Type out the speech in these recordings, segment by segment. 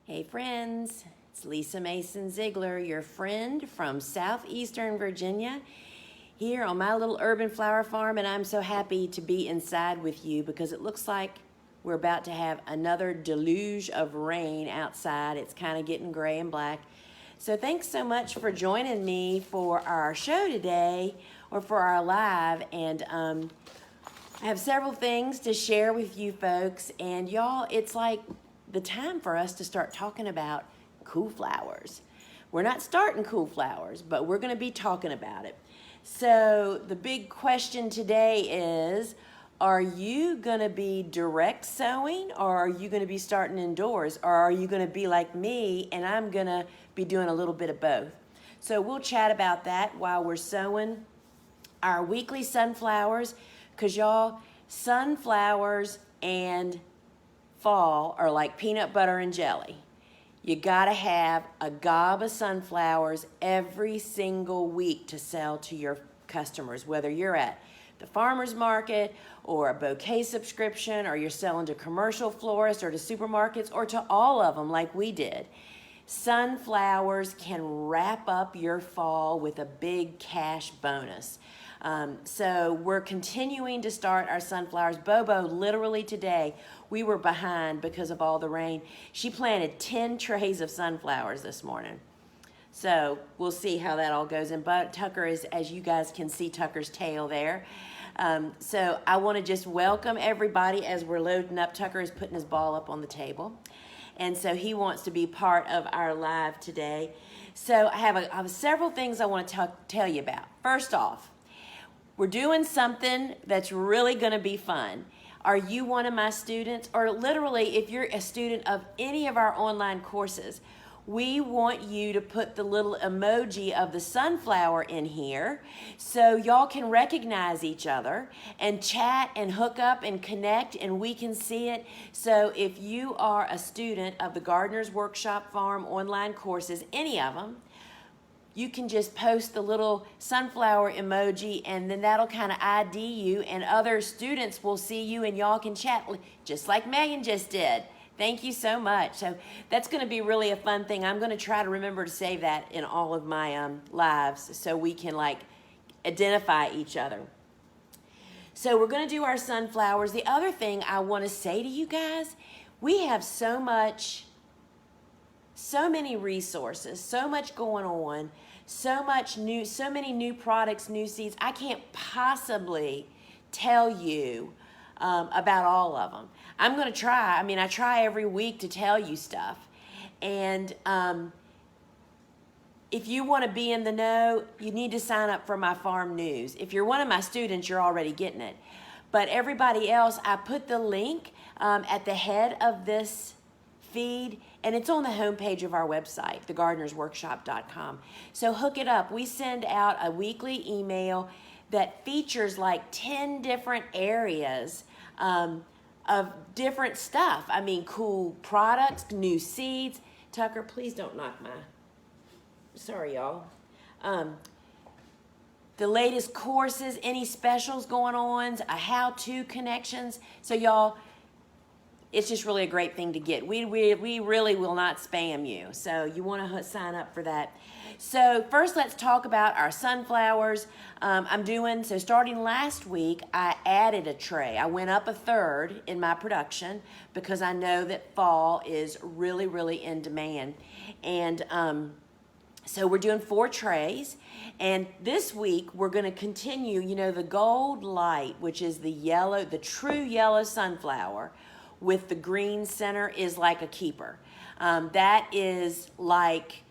Hey friends, it's Lisa Mason Ziegler, your friend from southeastern Virginia, here on my little urban flower farm, and I'm so happy to be inside with you because it looks like we're about to have another deluge of rain outside. It's kind of getting gray and black. So thanks so much for joining me for our show today, or for our live, and I have several things to share with you folks, and y'all, it's like the time for us to start talking about cool flowers. We're not starting cool flowers, but we're going to be talking about it. So the big question today is, are you going to be direct sowing, or are you going to be starting indoors, or are you going to be like me and I'm going to be doing a little bit of both? So we'll chat about that while we're sowing our weekly sunflowers, because y'all, sunflowers and fall are like peanut butter and jelly. You gotta have a gob of sunflowers every single week to sell to your customers, whether you're at the farmer's market or a bouquet subscription, or you're selling to commercial florists or to supermarkets or to all of them like we did. Sunflowers can wrap up your fall with a big cash bonus. So we're continuing to start our sunflowers. Bobo, literally today, we were behind because of all the rain. She planted 10 trays of sunflowers this morning. So we'll see how that all goes. And Tucker is, as you guys can see, Tucker's tail there. So I want to just welcome everybody as we're loading up. Tucker is putting his ball up on the table. And so he wants to be part of our live today. So I have several things I want to tell you about. First off, we're doing something that's really going to be fun. Are you one of my students? Or literally, if you're a student of any of our online courses, we want you to put the little emoji of the sunflower in here so y'all can recognize each other and chat and hook up and connect, and we can see it. So if you are a student of the Gardener's Workshop Farm online courses, any of them, you can just post the little sunflower emoji, and then that'll kind of ID you, and other students will see you and y'all can chat just like Megan just did. Thank you so much. So that's going to be really a fun thing. I'm going to try to remember to save that in all of my lives so we can identify each other. So we're going to do our sunflowers. The other thing I want to say to you guys, we have so many resources, so much going on, so many new products, new seeds. I can't possibly tell you about all of them. I'm going to try. I try every week to tell you stuff. And if you want to be in the know, you need to sign up for my farm news. If you're one of my students, you're already getting it. But everybody else, I put the link at the head of this feed, and it's on the homepage of our website, thegardenersworkshop.com. So hook it up. We send out a weekly email that features like 10 different areas of different stuff. Cool products, new seeds. Tucker, please don't knock my... Sorry, y'all. The latest courses, any specials going on, a how-to connections. So y'all, it's just really a great thing to get. We really will not spam you. So you want to sign up for that. So first, let's talk about our sunflowers. So starting last week, I added a tray. I went up a third in my production because I know that fall is really, really in demand. And so we're doing 4 trays. And this week, we're going to continue, the gold light, which is the true yellow sunflower with the green center, is like a keeper. That is like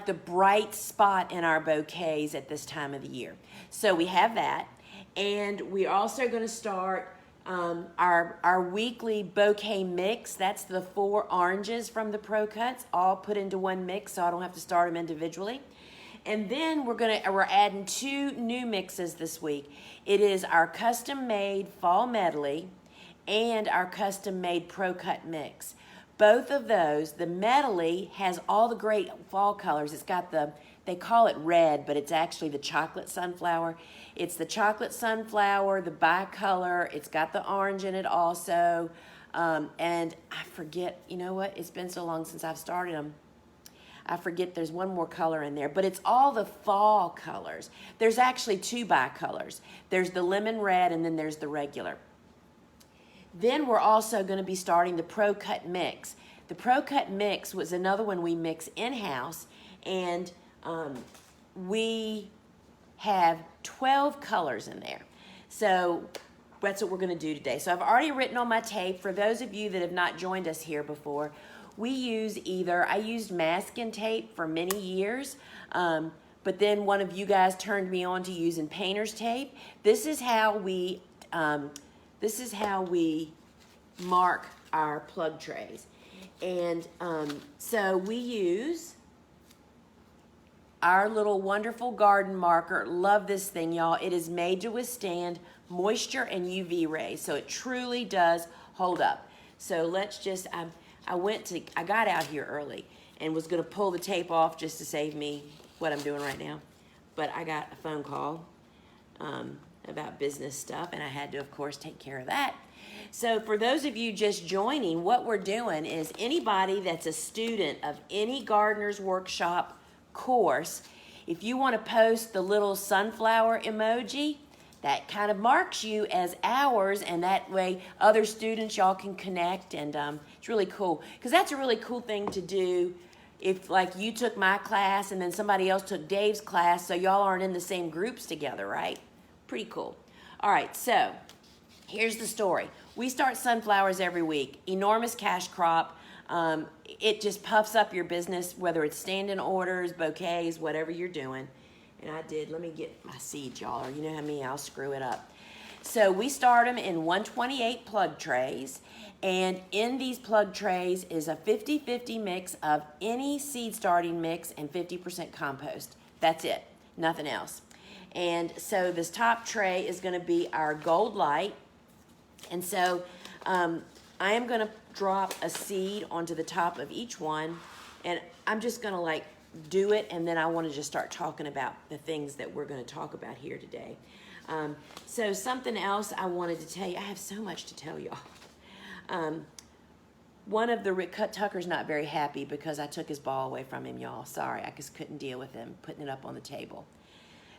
the bright spot in our bouquets at this time of the year. So we have that. And we're also going to start our weekly bouquet mix. That's the 4 oranges from the Pro Cuts, all put into one mix, so I don't have to start them individually. And then we're adding 2 new mixes this week. It is our custom-made fall medley and our custom-made Pro Cut mix. Both of those, the medley has all the great fall colors. It's got the they call it red, but it's actually the chocolate sunflower. It's the chocolate sunflower, the bicolor. It's got the orange in it also. And I forget, you know what? It's been so long since I've started them. I forget there's one more color in there, but it's all the fall colors. There's actually two bicolors. There's the lemon red and then there's the regular. Then we're also going to be starting the Pro Cut Mix. The Pro Cut Mix was another one we mix in-house, and we have 12 colors in there. So that's what we're going to do today. So I've already written on my tape. For those of you that have not joined us here before, I used masking tape for many years, but then one of you guys turned me on to using painter's tape. This is how we mark our plug trays. And so we use our little wonderful garden marker. Love this thing, y'all. It is made to withstand moisture and UV rays, so it truly does hold up. So let's just, I got out here early and was going to pull the tape off just to save me what I'm doing right now. But I got a phone call about business stuff, and I had to, of course, take care of that. So for those of you just joining, what we're doing is anybody that's a student of any Gardener's Workshop course, if you want to post the little sunflower emoji, that kind of marks you as ours, and that way other students, y'all can connect, and it's really cool. Because that's a really cool thing to do if, like, you took my class and then somebody else took Dave's class, so y'all aren't in the same groups together, right? Pretty cool. All right, so here's the story. We start sunflowers every week. Enormous cash crop. It just puffs up your business, whether it's standing orders, bouquets, whatever you're doing. And let me get my seeds, y'all, or you know how me, I'll screw it up. So we start them in 128 plug trays, and in these plug trays is a 50-50 mix of any seed starting mix and 50% compost. That's it, nothing else. And so this top tray is going to be our gold light, and so I am going to drop a seed onto the top of each one, and I'm just going to do it, and then I want to just start talking about the things that we're going to talk about here today. So something else I wanted to tell you. I have so much to tell y'all. One of the Tucker's not very happy because I took his ball away from him, y'all. Sorry, I just couldn't deal with him putting it up on the table.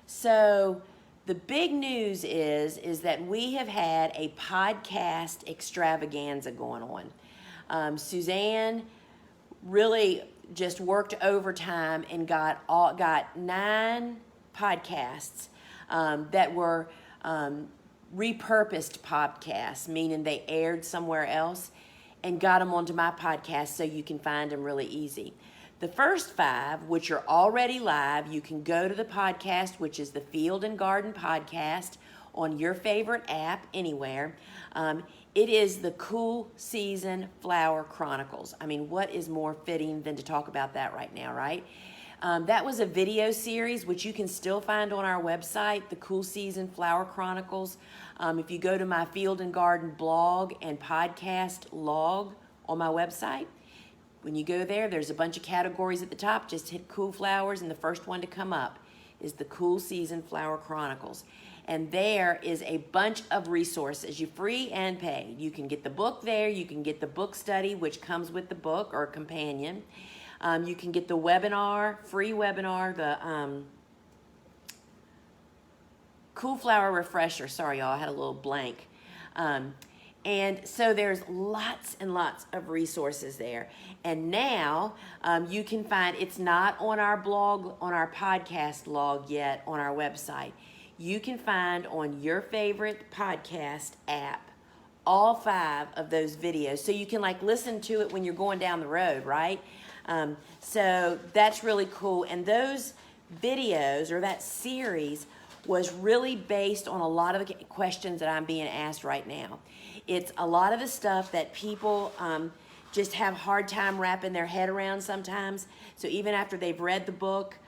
So the big news is that we have had a podcast extravaganza going on. Suzanne really just worked overtime and got 9 podcasts that were repurposed podcasts, meaning they aired somewhere else, and got them onto my podcast so you can find them really easy. The first 5, which are already live, you can go to the podcast, which is the Field and Garden Podcast, on your favorite app anywhere. It is the Cool Season Flower Chronicles. I mean, what is more fitting than to talk about that right now, right? That was a video series, which you can still find on our website, the Cool Season Flower Chronicles. If you go to my Field and Garden blog and podcast log on my website, when you go there, there's a bunch of categories at the top. Just hit Cool Flowers, and the first one to come up is the Cool Season Flower Chronicles. And there is a bunch of resources, you free and paid. You can get the book there. You can get the book study, which comes with the book or a companion. You can get the webinar, free webinar, the Cool Flower Refresher. Sorry, y'all, I had a little blank. And so there's lots and lots of resources there. And now you can find, it's not on our blog, on our podcast log yet on our website. You can find on your favorite podcast app all 5 of those videos. So you can listen to it when you're going down the road, right? So that's really cool. And those videos, or that series, was really based on a lot of the questions that I'm being asked right now. It's a lot of the stuff that people just have a hard time wrapping their head around sometimes. So even after they've read the book,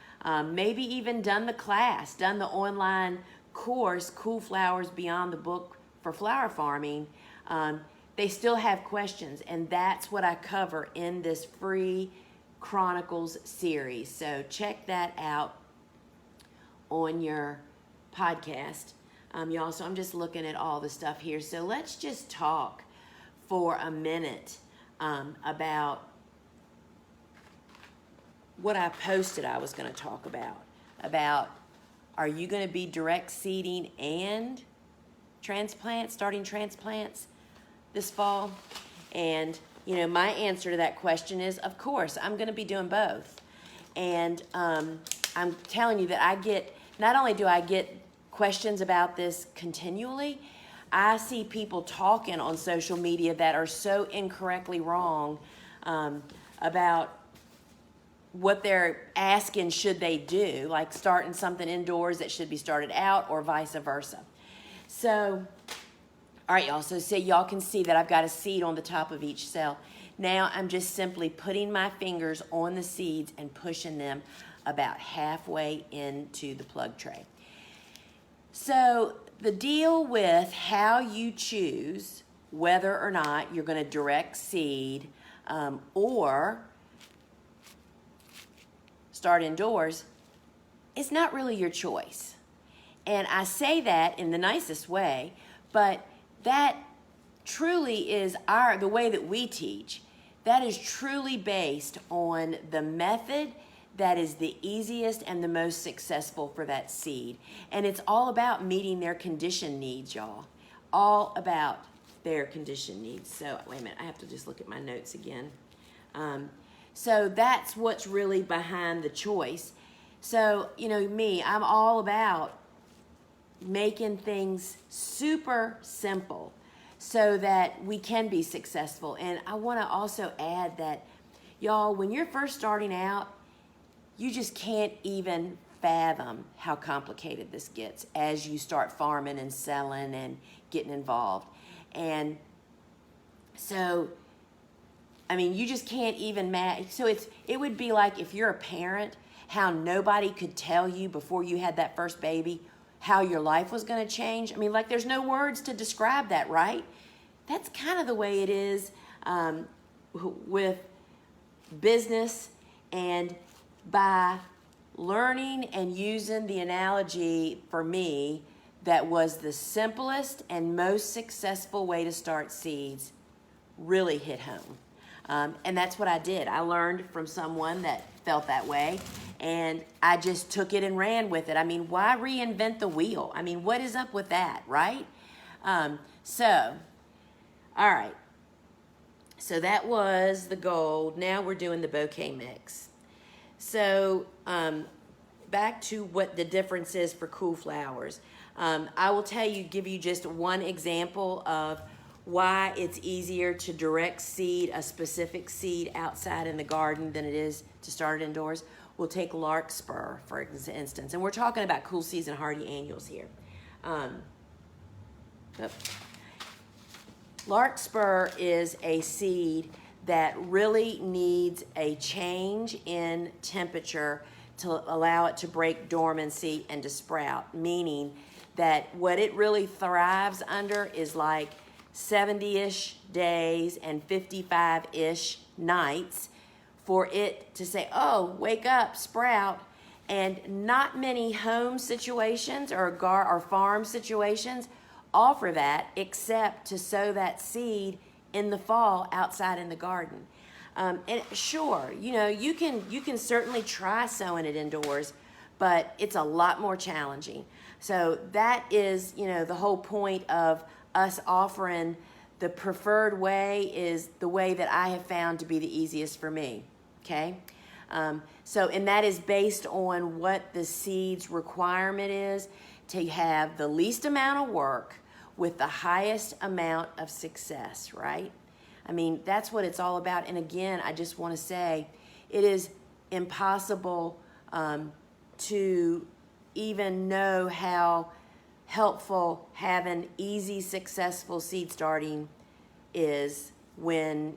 maybe even done the class, done the online course, Cool Flowers Beyond the Book for Flower Farming, they still have questions. And that's what I cover in this free Chronicles series. So check that out on your podcast. Y'all, so I'm just looking at all the stuff here. So let's just talk for a minute about what I posted I was going to talk about are you going to be direct seeding and starting transplants this fall? And, my answer to that question is, of course, I'm going to be doing both. And I'm telling you that not only do I get questions about this continually, I see people talking on social media that are so incorrectly wrong about what they're asking should they do, like starting something indoors that should be started out or vice versa. So, all right, y'all, so y'all can see that I've got a seed on the top of each cell. Now I'm just simply putting my fingers on the seeds and pushing them about halfway into the plug tray. So the deal with how you choose whether or not you're going to direct seed or start indoors is not really your choice. And I say that in the nicest way, but that truly is the way that we teach. That is truly based on the method that is the easiest and the most successful for that seed. And it's all about meeting their condition needs, y'all. All about their condition needs. So, wait a minute, I have to just look at my notes again. So that's what's really behind the choice. So, me, I'm all about making things super simple so that we can be successful. And I want to also add that, y'all, when you're first starting out, you just can't even fathom how complicated this gets as you start farming and selling and getting involved. And so, you just can't even so it would be like if you're a parent, how nobody could tell you before you had that first baby how your life was going to change. There's no words to describe that, right? That's kind of the way it is with business. And by learning and using the analogy for me that was the simplest and most successful way to start seeds really hit home. And that's what I did. I learned from someone that felt that way, and I just took it and ran with it. Why reinvent the wheel? What is up with that, right? So, all right. So that was the gold. Now we're doing the bouquet mix. So back to what the difference is for cool flowers. I will give you just one example of why it's easier to direct seed a specific seed outside in the garden than it is to start it indoors. We'll take Larkspur, for instance, and we're talking about cool season hardy annuals here. Larkspur is a seed that really needs a change in temperature to allow it to break dormancy and to sprout, meaning that what it really thrives under is like 70-ish days and 55-ish nights for it to say, oh, wake up, sprout. And not many home situations or farm situations offer that except to sow that seed in the fall outside in the garden. And sure, you can certainly try sowing it indoors, but it's a lot more challenging. So that is, the whole point of us offering the preferred way is the way that I have found to be the easiest for me, okay? And that is based on what the seed's requirement is to have the least amount of work with the highest amount of success, right? That's what it's all about. And again, I just want to say it is impossible to even know how helpful having easy, successful seed starting is when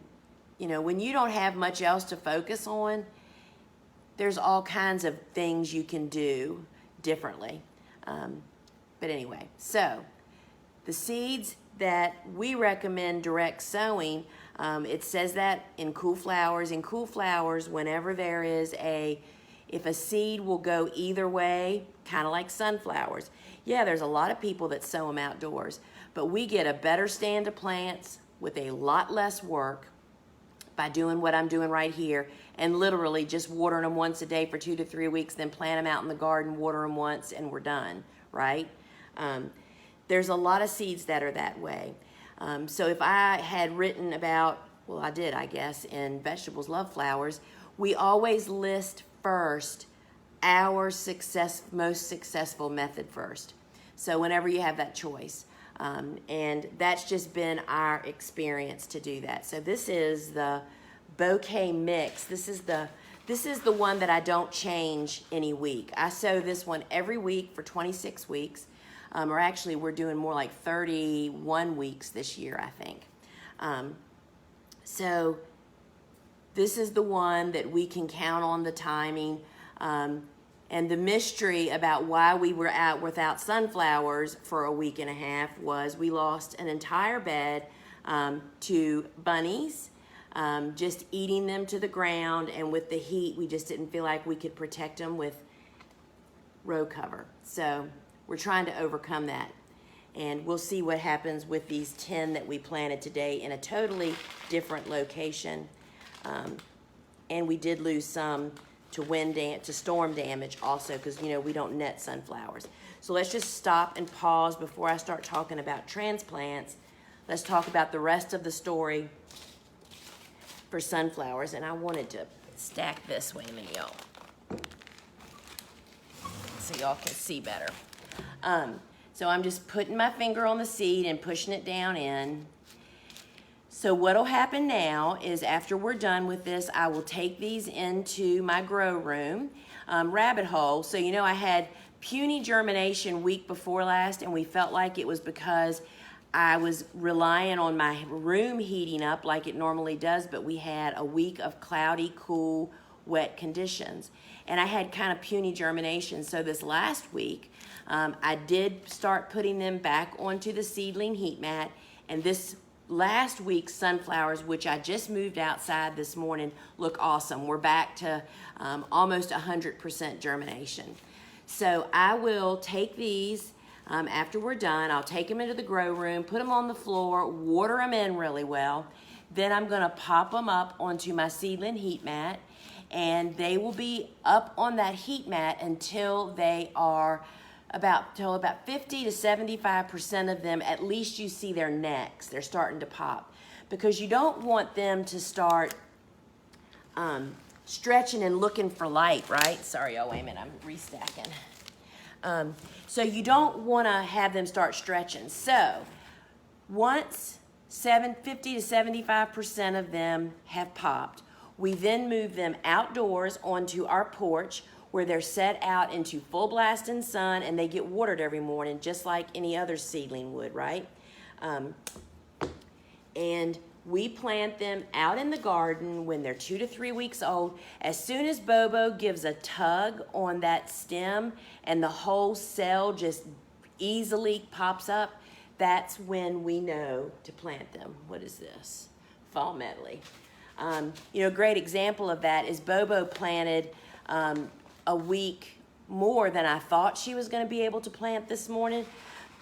you don't have much else to focus on. There's all kinds of things you can do differently. But anyway, so the seeds that we recommend direct sowing. It says that in Cool Flowers. In Cool Flowers, whenever there is if a seed will go either way, kind of like sunflowers. Yeah, there's a lot of people that sow them outdoors, but we get a better stand of plants with a lot less work by doing what I'm doing right here and literally just watering them once a day for 2 to 3 weeks, then plant them out in the garden, water them once, and we're done, right? There's a lot of seeds that are that way. So if I had written about, well, I did, I guess, in Vegetables Love Flowers, we always list first our most successful method first. So whenever you have that choice. And that's just been our experience to do that. So this is the bouquet mix. This is the one that I don't change any week. I sow this one every week for 26 weeks. Or actually we're doing more like 31 weeks this year, I think. So this is the one that we can count on the timing. And the mystery about why we were out without sunflowers for a week and a half was we lost an entire bed to bunnies, just eating them to the ground. And with the heat, we just didn't feel like we could protect them with row cover. So we're trying to overcome that. And we'll see what happens with these 10 that we planted today in a totally different location. And we did lose some to storm damage also, because we don't net sunflowers. So let's just stop and pause before I start talking about transplants. Let's talk about the rest of the story for sunflowers. And I wanted to stack this. Wait a minute, y'all, so y'all can see better. So I'm just putting my finger on the seed and pushing it down in. So what'll happen now is after we're done with this, I will take these into my grow room, rabbit hole. So I had puny germination week before last, and we felt like it was because I was relying on my room heating up like it normally does, but we had a week of cloudy, cool, wet conditions. And I had kind of puny germination. So this last week, I did start putting them back onto the seedling heat mat, and this last week's sunflowers, which I just moved outside this morning, look awesome. We're back to almost 100% germination. So I will take these after we're done. I'll take them into the grow room, put them on the floor, water them in really well. Then I'm going to pop them up onto my seedling heat mat, and they will be up on that heat mat until they are about 50 to 75% of them, at least you see their necks. They're starting to pop, because you don't want them to start stretching and looking for light, right? Sorry, wait a minute, I'm restacking. So you don't want to have them start stretching. So once 50 to 75% of them have popped, we then move them outdoors onto our porch, where they're set out into full blasting sun, and they get watered every morning just like any other seedling would, right? And we plant them out in the garden when they're 2 to 3 weeks old. As soon as Bobo gives a tug on that stem and the whole cell just easily pops up, that's when we know to plant them. What is this? Fall medley. A great example of that is Bobo planted a week more than I thought she was going to be able to plant this morning,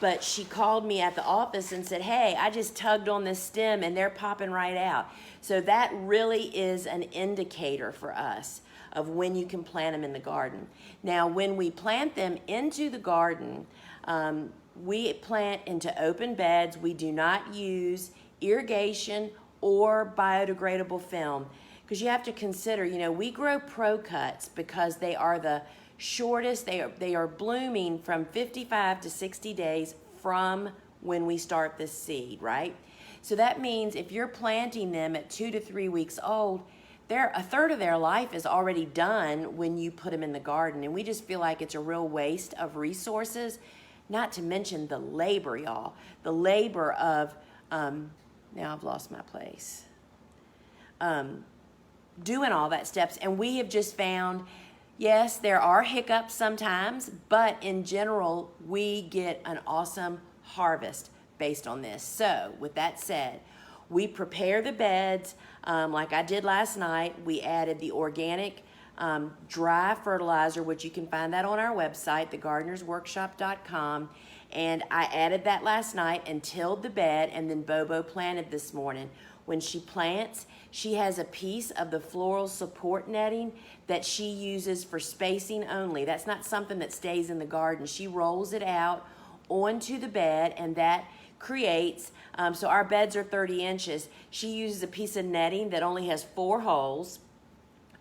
but she called me at the office and said, hey, I just tugged on this stem and they're popping right out. So that really is an indicator for us of when you can plant them in the garden. Now, when we plant them into the garden, we plant into open beds. We do not use irrigation or biodegradable film, because you have to consider, we grow pro cuts because they are the shortest. They are blooming from 55 to 60 days from when we start this seed, right? So that means if you're planting them at 2 to 3 weeks old, a third of their life is already done when you put them in the garden. And we just feel like it's a real waste of resources, not to mention the labor, y'all. The labor of, now I've lost my place. Doing all that steps. And we have just found, yes, there are hiccups sometimes, but in general, we get an awesome harvest based on this. So with that said, we prepare the beds like I did last night. We added the organic dry fertilizer, which you can find that on our website, thegardenersworkshop.com. And I added that last night and tilled the bed, and then Bobo planted this morning. When she plants, she has a piece of the floral support netting that she uses for spacing only. That's not something that stays in the garden. She rolls it out onto the bed, and that creates, so our beds are 30 inches. She uses a piece of netting that only has 4 holes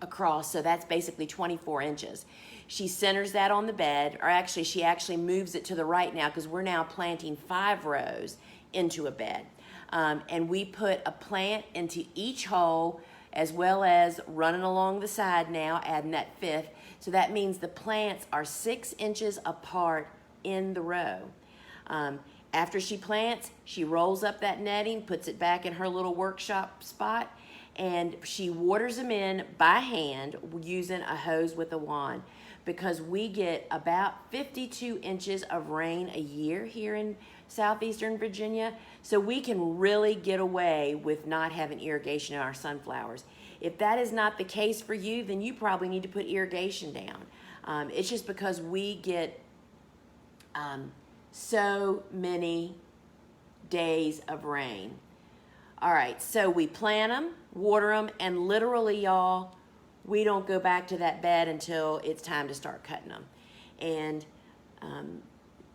across, so that's basically 24 inches. She centers that on the bed, or actually she actually moves it to the right now because we're now planting 5 rows into a bed. And we put a plant into each hole, as well as running along the side now, adding that 5th. So that means the plants are 6 inches apart in the row. After she plants, she rolls up that netting, puts it back in her little workshop spot, and she waters them in by hand using a hose with a wand, because we get about 52 inches of rain a year here in southeastern Virginia, so we can really get away with not having irrigation in our sunflowers. If that is not the case for you, then you probably need to put irrigation down. It's just because we get so many days of rain. All right, so we plant them, water them, and literally, y'all, we don't go back to that bed until it's time to start cutting them. And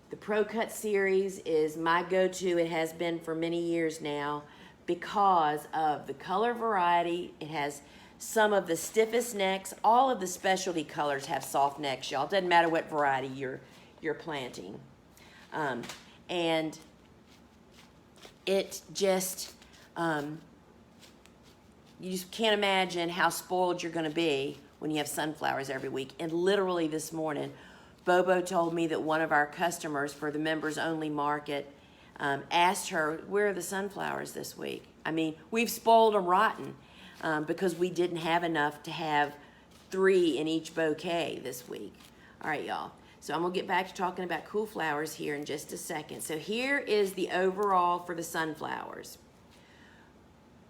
the Pro Cut series is my go-to. It has been for many years now because of the color variety. It has some of the stiffest necks. All of the specialty colors have soft necks, y'all. It doesn't matter what variety you're planting. And it just, you just can't imagine how spoiled you're going to be when you have sunflowers every week. And literally this morning, Bobo told me that one of our customers for the members only market asked her, where are the sunflowers this week? I mean, we've spoiled them rotten because we didn't have enough to have 3 in each bouquet this week. All right, y'all. So I'm going to get back to talking about cool flowers here in just a second. So here is the overall for the sunflowers.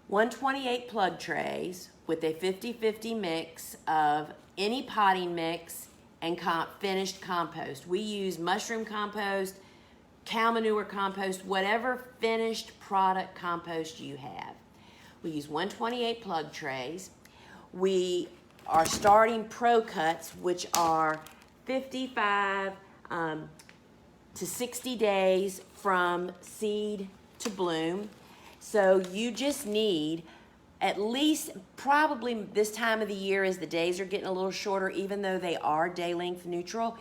128 plug trays with a 50-50 mix of any potting mix and finished compost. We use mushroom compost, cow manure compost, whatever finished product compost you have. We use 128 plug trays. We are starting Pro Cuts, which are 55 to 60 days from seed to bloom. So you just need at least, probably this time of the year as the days are getting a little shorter, even though they are day length neutral,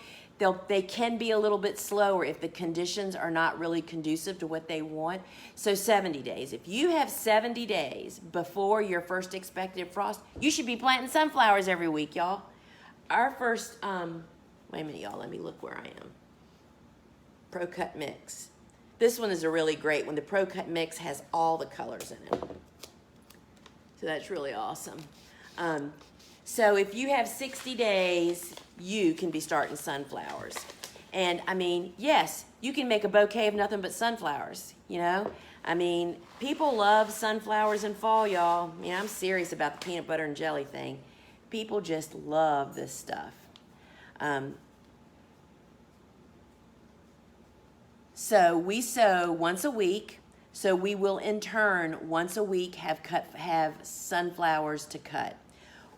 they can be a little bit slower if the conditions are not really conducive to what they want. So 70 days. If you have 70 days before your first expected frost, you should be planting sunflowers every week, y'all. Our first, wait a minute, y'all, let me look where I am. Pro Cut Mix. This one is a really great one. The Pro Cut Mix has all the colors in it. So that's really awesome. So if you have 60 days, you can be starting sunflowers. And I mean, yes, you can make a bouquet of nothing but sunflowers, you know? I mean, people love sunflowers in fall, y'all. I mean, I'm serious about the peanut butter and jelly thing. People just love this stuff. So we sow once a week. So we will in turn once a week have sunflowers to cut.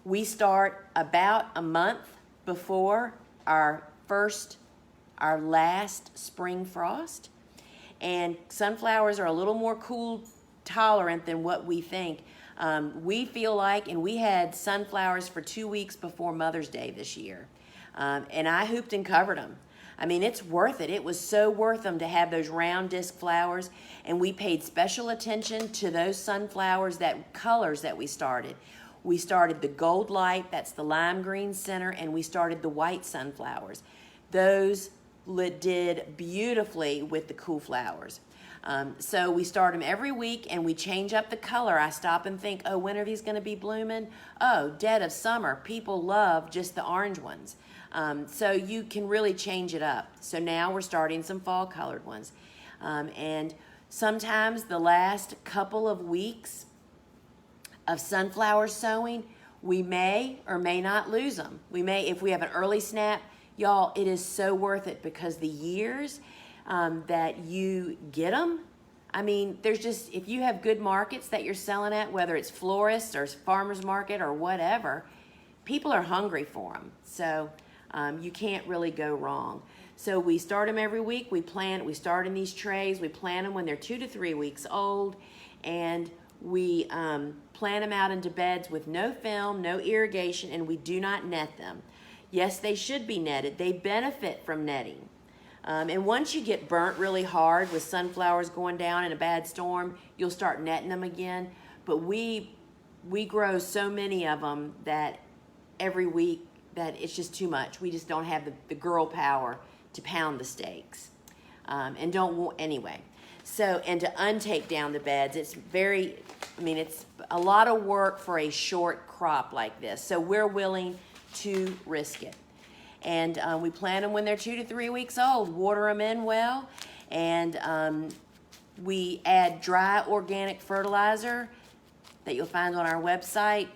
We start about a month before our last spring frost. And sunflowers are a little more cool tolerant than what we think. We feel like, and we had sunflowers for 2 weeks before Mother's Day this year. And I hooped and covered them. I mean, it's worth it. It was so worth them to have those round disc flowers. And we paid special attention to those sunflowers, colors that we started. We started the gold light, that's the lime green center, and we started the white sunflowers. Those did beautifully with the cool flowers. So we start them every week and we change up the color. I stop and think, oh, when are these going to be blooming? Oh, dead of summer. People love just the orange ones. So you can really change it up. So now we're starting some fall colored ones. And Sometimes the last couple of weeks of sunflower sowing, we may or may not lose them. We may, if we have an early snap, y'all, it is so worth it because the years that you get them, I mean, there's just, if you have good markets that you're selling at, whether it's florists or farmer's market or whatever, people are hungry for them. So you can't really go wrong. So we start them every week. We start in these trays. We plant them when they're 2 to 3 weeks old. And we plant them out into beds with no film, no irrigation, and we do not net them. Yes, they should be netted. They benefit from netting. And once you get burnt really hard with sunflowers going down in a bad storm, you'll start netting them again. But we grow so many of them that every week that it's just too much. We just don't have the girl power to pound the stakes. And don't want, anyway. So, and to untake down the beds, it's very, I mean, it's a lot of work for a short crop like this. So we're willing to risk it. And we plant them when they're 2 to 3 weeks old, water them in well, and we add dry organic fertilizer that you'll find on our website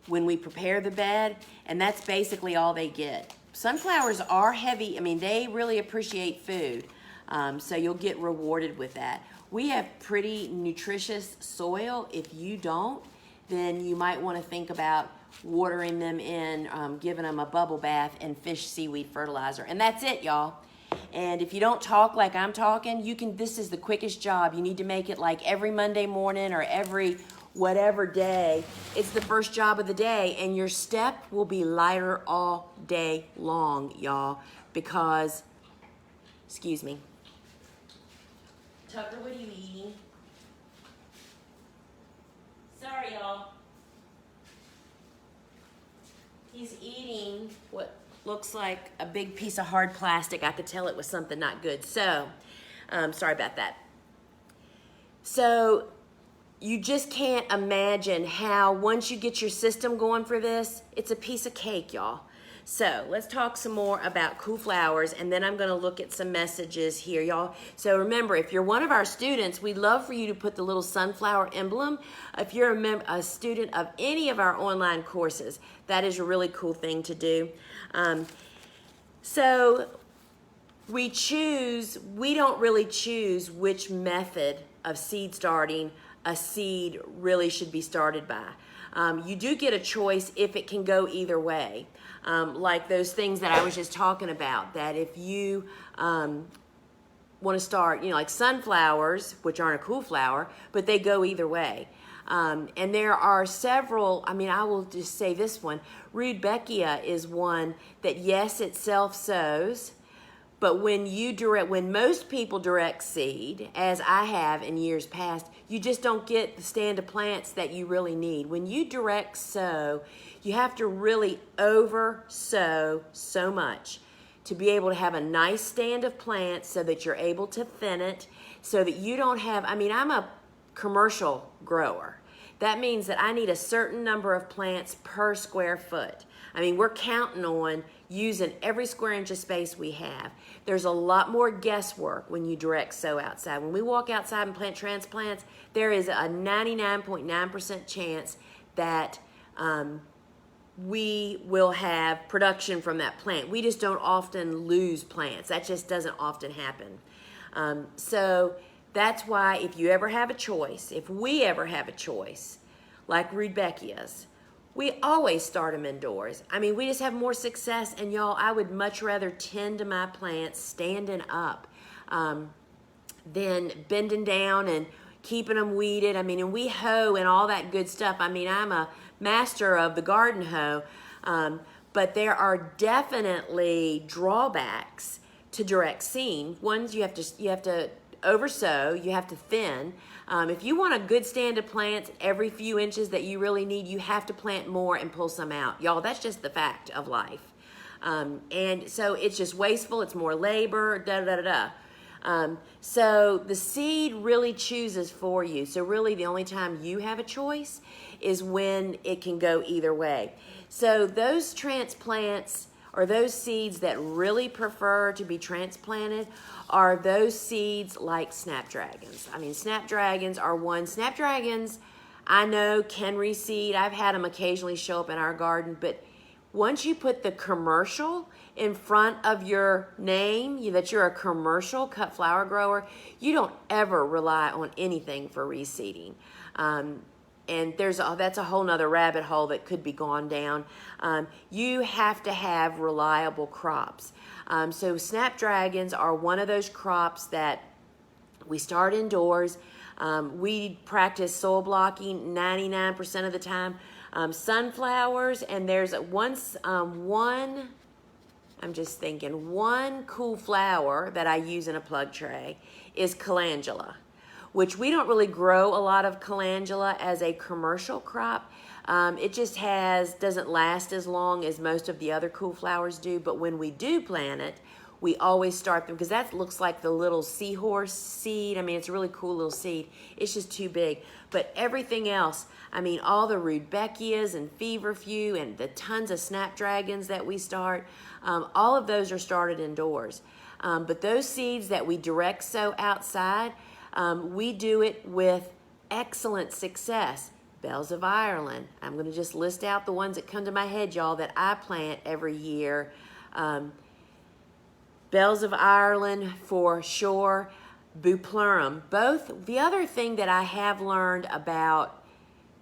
when we prepare the bed, and that's basically all they get. Sunflowers are heavy. I mean, they really appreciate food, so you'll get rewarded with that. We have pretty nutritious soil. If you don't, then you might want to think about watering them in, giving them a bubble bath and fish seaweed fertilizer. And that's it, y'all. And if you don't talk like I'm talking, this is the quickest job. You need to make it like every Monday morning or every whatever day. It's the first job of the day, and your step will be lighter all day long, y'all, because, excuse me. Tucker, what are you eating? Sorry, y'all. He's eating what looks like a big piece of hard plastic. I could tell it was something not good. So, sorry about that. So, you just can't imagine how once you get your system going for this, it's a piece of cake, y'all. So, let's talk some more about cool flowers, and then I'm going to look at some messages here, y'all. So, remember, if you're one of our students, we'd love for you to put the little sunflower emblem. If you're a student of any of our online courses, that is a really cool thing to do. So, we don't really choose which method of seed starting a seed really should be started by. You do get a choice if it can go either way. Like those things that I was just talking about, that if you want to start, like sunflowers, which aren't a cool flower, but they go either way. And there are several, I will just say this one. Rudbeckia is one that, yes, it self-sows, but when most people direct seed, as I have in years past, you just don't get the stand of plants that you really need. When you direct sow, you have to really over sow so much to be able to have a nice stand of plants so that you're able to thin it, so that you don't have, I'm a commercial grower. That means that I need a certain number of plants per square foot. We're counting on using every square inch of space we have. There's a lot more guesswork when you direct sow outside. When we walk outside and plant transplants, there is a 99.9% chance that we will have production from that plant. We just don't often lose plants. That just doesn't often happen. So that's why if we ever have a choice, like Rudbeckia's, we always start them indoors. We just have more success, and y'all, I would much rather tend to my plants standing up than bending down and keeping them weeded. And we hoe and all that good stuff. I'm a master of the garden hoe, but there are definitely drawbacks to direct seed. Ones you have to oversow, you have to thin. If you want a good stand of plants every few inches that you really need, you have to plant more and pull some out. Y'all, that's just the fact of life. And so it's just wasteful, it's more labor, so the seed really chooses for you. So really the only time you have a choice is when it can go either way. So those transplants or those seeds that really prefer to be transplanted, are those seeds like snapdragons. I mean, snapdragons are one. Snapdragons, I know, can reseed. I've had them occasionally show up in our garden, but once you put the commercial in front of your name, that you're a commercial cut flower grower, you don't ever rely on anything for reseeding. And that's a whole nother rabbit hole that could be gone down. You have to have reliable crops. So snapdragons are one of those crops that we start indoors. We practice soil blocking 99% of the time. Sunflowers, and there's one cool flower that I use in a plug tray is Calendula, which we don't really grow a lot of Calendula as a commercial crop. It just doesn't last as long as most of the other cool flowers do, but when we do plant it, we always start them, because that looks like the little seahorse seed. I mean, it's a really cool little seed. It's just too big. But everything else, I mean, all the rudbeckias and feverfew and the tons of snapdragons that we start, all of those are started indoors. But those seeds that we direct sow outside, we do it with excellent success. Bells of Ireland. I'm going to just list out the ones that come to my head, y'all, that I plant every year. Bells of Ireland for sure. Bupleurum. Both. The other thing that I have learned about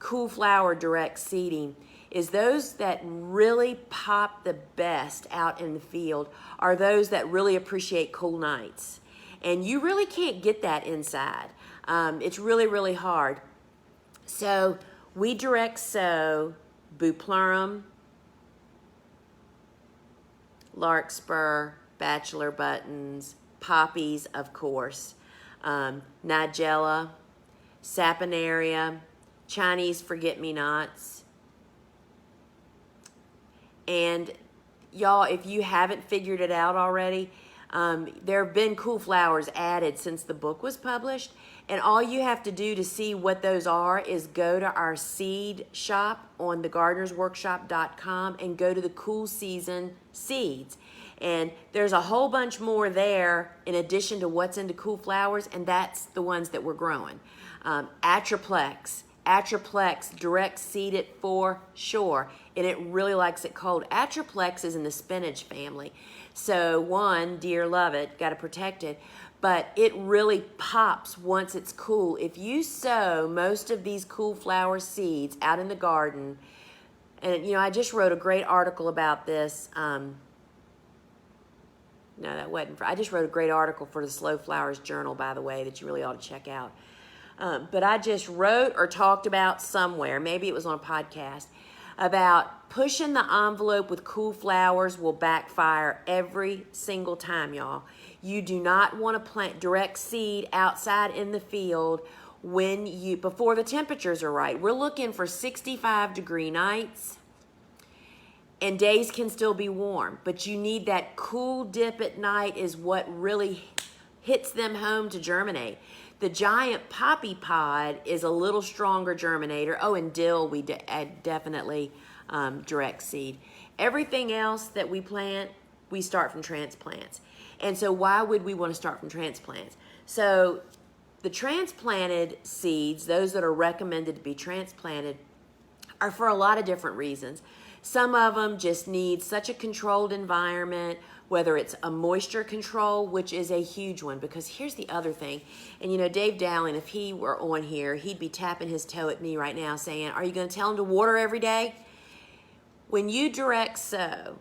cool flower direct seeding is those that really pop the best out in the field are those that really appreciate cool nights. And you really can't get that inside. It's really, really hard. So we direct sow Bupleurum, Larkspur, bachelor buttons, poppies, of course, Nigella, Saponaria, Chinese forget-me-nots. And y'all, if you haven't figured it out already, there have been cool flowers added since the book was published, and all you have to do to see what those are is go to our seed shop on thegardenersworkshop.com and go to the cool season seeds. And there's a whole bunch more there in addition to what's into cool flowers, and that's the ones that we're growing. Atriplex, direct seed it for sure, and it really likes it cold. Atriplex is in the spinach family. So one, dear love it, got to protect it, but it really pops once it's cool. If you sow most of these cool flower seeds out in the garden, and I just wrote a great article about this. No, that wasn't. I just wrote a great article for the Slow Flowers Journal, by the way, that you really ought to check out. But I just wrote or talked about somewhere, maybe it was on a podcast, about pushing the envelope with cool flowers will backfire every single time, y'all. You do not want to plant direct seed outside in the field before the temperatures are right. We're looking for 65-degree nights. And days can still be warm, but you need that cool dip at night is what really hits them home to germinate. The giant poppy pod is a little stronger germinator. Oh, and dill, we definitely direct seed. Everything else that we plant, we start from transplants. And so why would we want to start from transplants? So the transplanted seeds, those that are recommended to be transplanted, are for a lot of different reasons. Some of them just need such a controlled environment, whether it's a moisture control, which is a huge one, because here's the other thing. And Dave Dowling, if he were on here, he'd be tapping his toe at me right now saying, are you going to tell him to water every day? When you direct sow,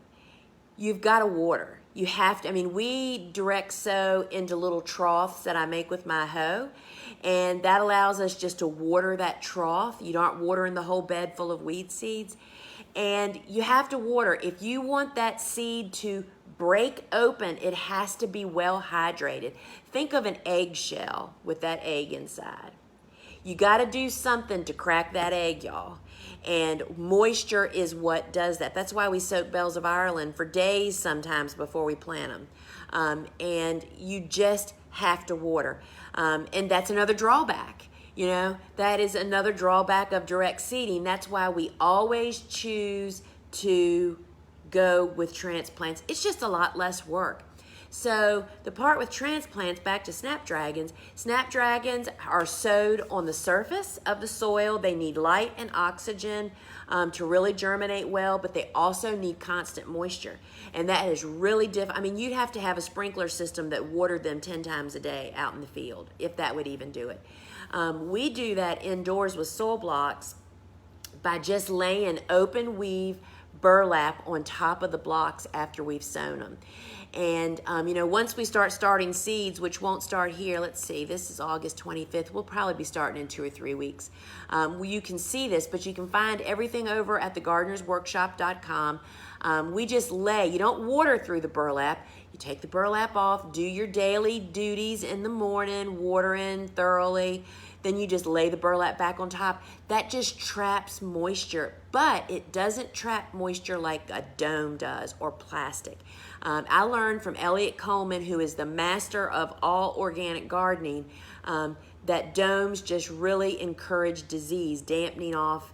you've got to water. You have to, we direct sow into little troughs that I make with my hoe, and that allows us just to water that trough. You aren't watering the whole bed full of weed seeds. And you have to water. If you want that seed to break open, it has to be well hydrated. Think of an eggshell with that egg inside. You got to do something to crack that egg, y'all. And moisture is what does that. That's why we soak Bells of Ireland for days sometimes before we plant them. And you just have to water. And that's another drawback. That is another drawback of direct seeding. That's why we always choose to go with transplants. It's just a lot less work. So the part with transplants, back to snapdragons are sowed on the surface of the soil. They need light and oxygen to really germinate well, but they also need constant moisture. And that is really difficult. I mean, you'd have to have a sprinkler system that watered them 10 times a day out in the field, if that would even do it. We do that indoors with soil blocks by just laying open weave burlap on top of the blocks after we've sown them. And, once we starting seeds, which won't start here, let's see, this is August 25th. We'll probably be starting in 2 or 3 weeks. You can see this, but you can find everything over at thegardenersworkshop.com. We just you don't water through the burlap. You take the burlap off, do your daily duties in the morning, watering thoroughly. Then you just lay the burlap back on top. That just traps moisture, but it doesn't trap moisture like a dome does or plastic. I learned from Elliot Coleman, who is the master of all organic gardening, that domes just really encourage disease, dampening off,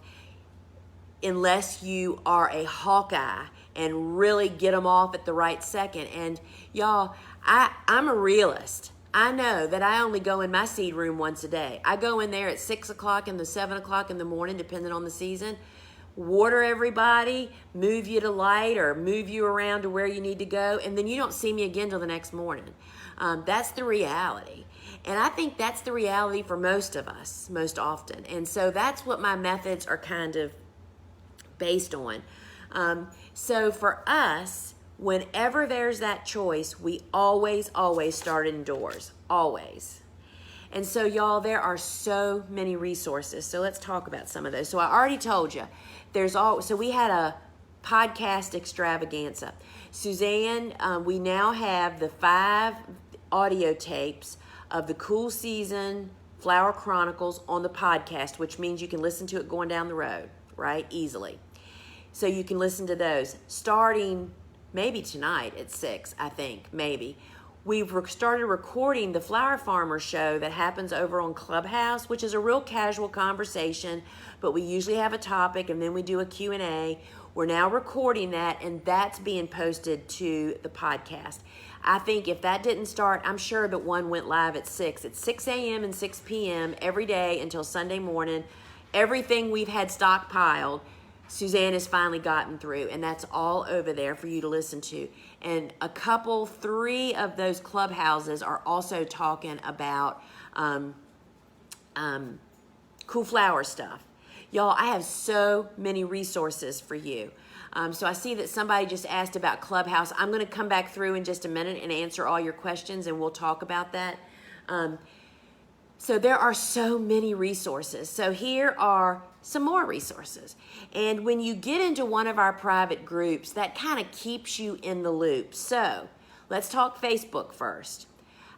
unless you are a hawkeye and really get them off at the right second. And y'all, I'm a realist. I know that I only go in my seed room once a day. I go in there at 6 o'clock and 7 o'clock in the morning, depending on the season, water everybody, move you to light or move you around to where you need to go, and then you don't see me again till the next morning. That's the reality. And I think that's the reality for most of us, most often. And so that's what my methods are kind of based on. So for us, whenever there's that choice, we always start indoors, always. And so y'all, there are so many resources. So let's talk about some of those. So I already told you, so we had a podcast extravaganza. Suzanne, we now have the 5 audio tapes of the Cool Season Flower Chronicles on the podcast, which means you can listen to it going down the road, right? Easily. So you can listen to those starting maybe tonight at 6, I think, maybe. We've started recording the Flower Farmer show that happens over on Clubhouse, which is a real casual conversation, but we usually have a topic and then we do a Q&A. We're now recording that, and that's being posted to the podcast. I think if that didn't start, I'm sure that one went live at 6. It's 6 a.m. and 6 p.m. every day until Sunday morning. Everything we've had stockpiled, Suzanne has finally gotten through, and that's all over there for you to listen to. And 3 of those clubhouses are also talking about cool flower stuff. Y'all, I have so many resources for you. So I see that somebody just asked about Clubhouse. I'm going to come back through in just a minute and answer all your questions, and we'll talk about that. So there are so many resources. So here are some more resources. And when you get into one of our private groups, that kind of keeps you in the loop. So let's talk Facebook first.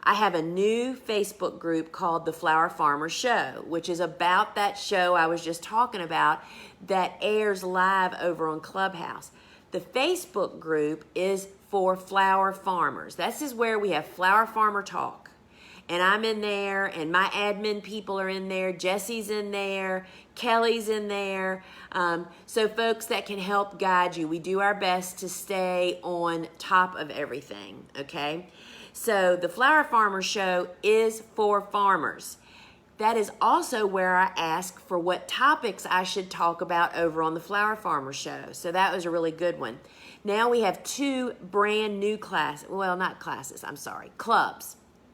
I have a new Facebook group called The Flower Farmer Show, which is about that show I was just talking about that airs live over on Clubhouse. The Facebook group is for flower farmers. This is where we have Flower Farmer Talk. And I'm in there, and my admin people are in there. Jesse's in there. Kelly's in there. So folks that can help guide you. We do our best to stay on top of everything, okay? So the Flower Farmer Show is for farmers. That is also where I ask for what topics I should talk about over on the Flower Farmer Show. So that was a really good one. Now we have 2 brand new clubs.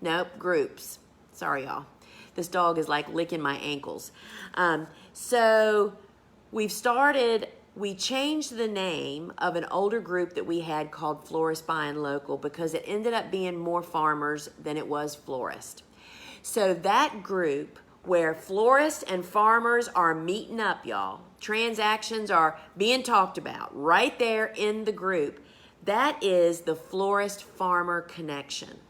Nope, groups. Sorry, y'all. This dog is like licking my ankles. So we changed the name of an older group that we had called Florist Buying Local because it ended up being more farmers than it was florist. So that group where florists and farmers are meeting up, y'all, transactions are being talked about right there in the group, that is the Florist Farmer Connection.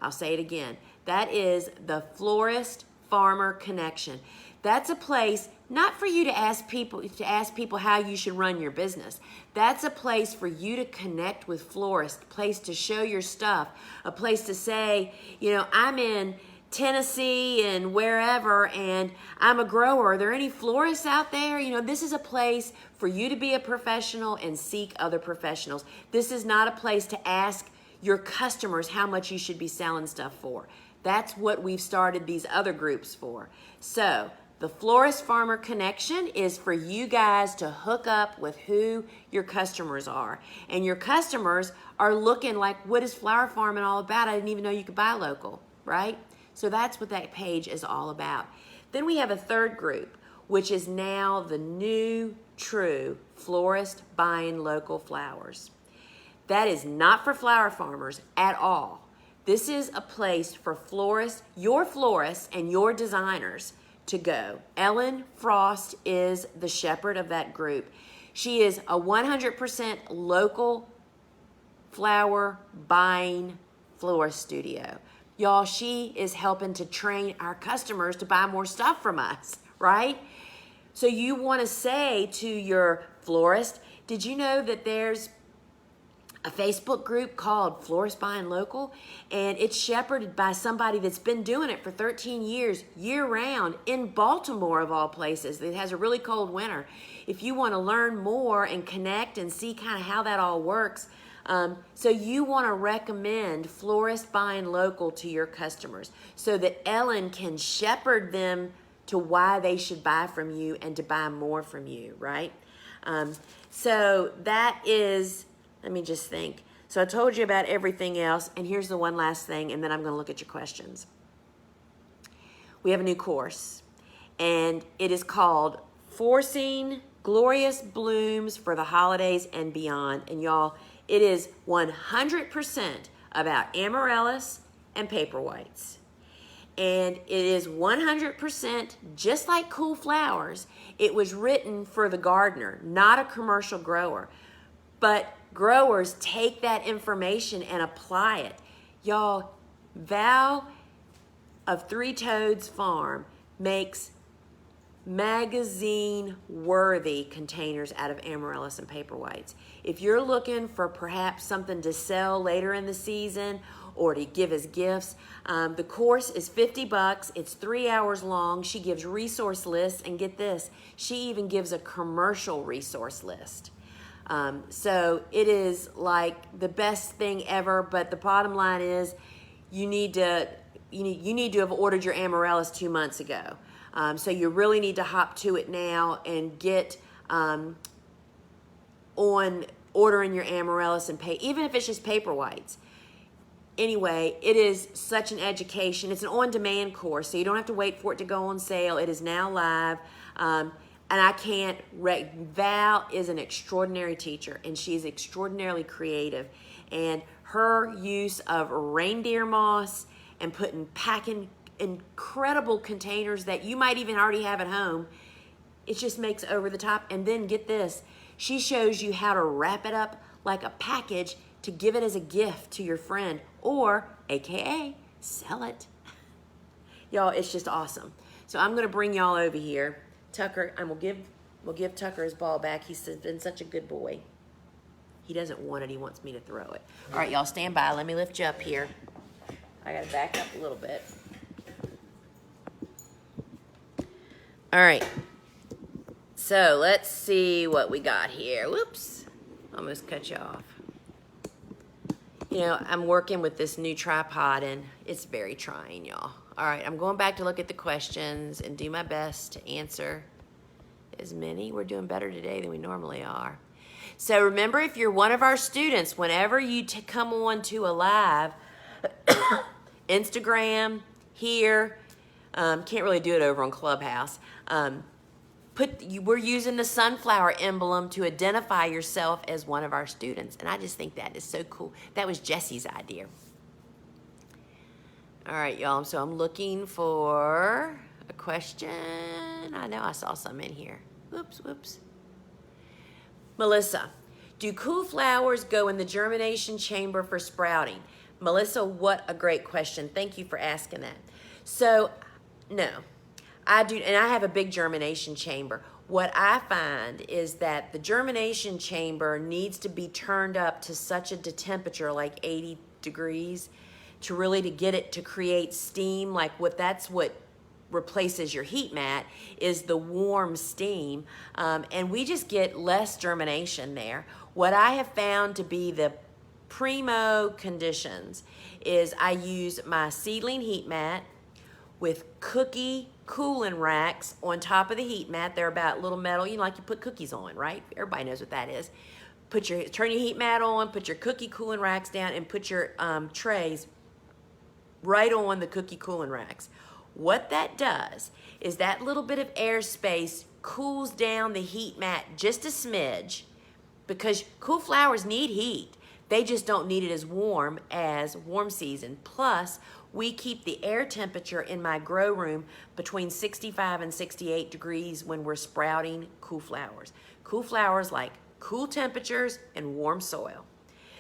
I'll say it again. That is the Florist Farmer Connection. That's a place not for you to ask people how you should run your business. That's a place for you to connect with florists, a place to show your stuff, a place to say, I'm in Tennessee and wherever, and I'm a grower. Are there any florists out there? You know, this is a place for you to be a professional and seek other professionals. This is not a place to ask your customers how much you should be selling stuff for. That's what we've started these other groups for. So the Florist Farmer Connection is for you guys to hook up with who your customers are. And your customers are looking like, what is flower farming all about? I didn't even know you could buy local, right? So that's what that page is all about. Then we have a third group, which is now the new true florist buying local flowers. That is not for flower farmers at all. This is a place for florists, your florists and your designers to go. Ellen Frost is the shepherd of that group. She is a 100% local flower buying florist studio. Y'all, she is helping to train our customers to buy more stuff from us, right? So you want to say to your florist, did you know that there's a Facebook group called Florist Buying Local, and it's shepherded by somebody that's been doing it for 13 years, year-round, in Baltimore of all places. It has a really cold winter. If you want to learn more and connect and see kind of how that all works, so you want to recommend Florist Buying Local to your customers so that Ellen can shepherd them to why they should buy from you and to buy more from you, right? So that is, let me just think. So I told you about everything else, and here's the one last thing, and then I'm going to look at your questions. We have a new course, and it is called Forcing Glorious Blooms for the Holidays and Beyond. And y'all, it is 100% about amaryllis and paper whites. And it is 100% just like Cool Flowers. It was written for the gardener, not a commercial grower. But growers take that information and apply it. Y'all, Val of Three Toads Farm makes magazine-worthy containers out of amaryllis and paper whites. If you're looking for perhaps something to sell later in the season or to give as gifts, the course is $50. It's 3 hours long. She gives resource lists, and get this, she even gives a commercial resource list. So it is like the best thing ever, but the bottom line is you need to have ordered your amaryllis 2 months ago. So you really need to hop to it now and get on ordering your amaryllis and pay, even if it's just paper whites. Anyway, it is such an education. It's an on-demand course, so you don't have to wait for it to go on sale. It is now live. And I can't, Val is an extraordinary teacher, and she's extraordinarily creative. And her use of reindeer moss and packing incredible containers that you might even already have at home, it just makes over the top. And then get this, she shows you how to wrap it up like a package to give it as a gift to your friend, or AKA sell it. Y'all, it's just awesome. So I'm gonna bring y'all over here. Tucker, and we'll give Tucker his ball back. He's been such a good boy. He doesn't want it, he wants me to throw it. All right, y'all stand by. Let me lift you up here. I gotta back up a little bit. All right, so let's see what we got here. Whoops, almost cut you off. You know, I'm working with this new tripod, and it's very trying, y'all. All right, I'm going back to look at the questions and do my best to answer as many. We're doing better today than we normally are. So remember, if you're one of our students, whenever you come on to a live, Instagram, here, can't really do it over on Clubhouse, we're using the sunflower emblem to identify yourself as one of our students. And I just think that is so cool. That was Jesse's idea. All right, y'all, so I'm looking for a question. I know I saw some in here. Whoops. Melissa, do cool flowers go in the germination chamber for sprouting? Melissa, what a great question. Thank you for asking that. So, no, I do, and I have a big germination chamber. What I find is that the germination chamber needs to be turned up to such a temperature, like 80 degrees, to get it to create steam, like that's what replaces your heat mat is the warm steam, and we just get less germination there. What I have found to be the primo conditions is I use my seedling heat mat with cookie cooling racks on top of the heat mat. They're about little metal, like you put cookies on, right? Everybody knows what that is. Turn your heat mat on, put your cookie cooling racks down, and put your trays right on the cookie cooling racks. What that does is that little bit of air space cools down the heat mat just a smidge, because cool flowers need heat. They just don't need it as warm season. Plus, we keep the air temperature in my grow room between 65 and 68 degrees when we're sprouting cool flowers. Cool flowers like cool temperatures and warm soil.